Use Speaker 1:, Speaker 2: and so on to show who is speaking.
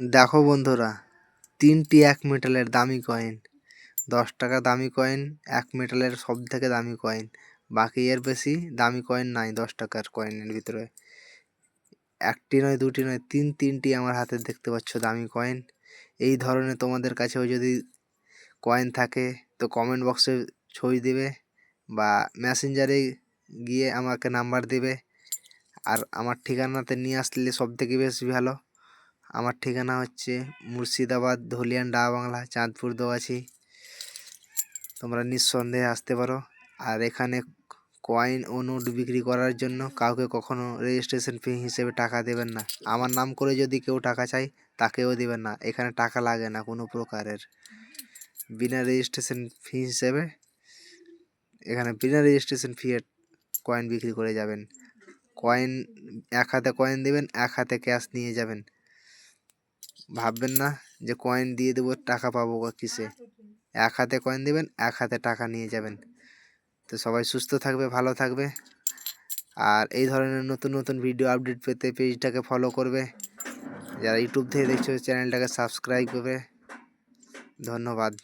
Speaker 1: দেখো বন্ধুরা, 3টি 1 মেটালের দামি কয়েন, 10 টাকা দামি কয়েন 1 মেটালের সব থেকে দামি কয়েন। বাকি এর বেশি দামি কয়েন নাই 10 টাকার কয়েনের ভিতরে। একটি নয়, দুটি নয়, তিনটি আমার হাতে দেখতে পাচ্ছ দামি কয়েন। এই ধরনের তোমাদের কাছেও যদি কয়েন থাকে তো কমেন্ট বক্সে ছবি দিবে বা মেসেঞ্জারে গিয়ে আমাকে নাম্বার দিবে। আর আমার ঠিকানাতে নিয়ে আসলে সব থেকে বেশি ভালো। আমার ঠিকানা হচ্ছে মুর্শিদাবাদ, ধলিয়ান, ডাক বাংলা, চাঁদপুর দোয়াছি। তোমরা নিঃসন্দেহে আসতে পারো। আর এখানে কয়েন ও নোট বিক্রি করার জন্য কাউকে কখনো রেজিস্ট্রেশন ফি হিসেবে টাকা দেবেন না। আমার নাম করে যদি কেউ টাকা চায় তাকেও দেবেন না। এখানে টাকা লাগে না কোনো প্রকারের। বিনা রেজিস্ট্রেশন ফি হিসেবে এখানে বিনা রেজিস্ট্রেশন ফি এর কয়েন বিক্রি করে যাবেন। কয়েন এক হাতে কয়েন দেবেন, এক হাতে ক্যাশ নিয়ে যাবেন। ভাববেন না যে কয়েন দিয়ে দেবো টাকা পাবো বা কিসে। এক হাতে কয়েন দেবেন, এক হাতে টাকা নিয়ে যাবেন। তো সবাই সুস্থ থাকবে, ভালো থাকবে। আর এই ধরনের নতুন নতুন ভিডিও আপডেট পেতে পেজটাকে ফলো করবে। যারা ইউটিউব থেকে দেখছো চ্যানেলটাকে সাবস্ক্রাইব করবে। ধন্যবাদ।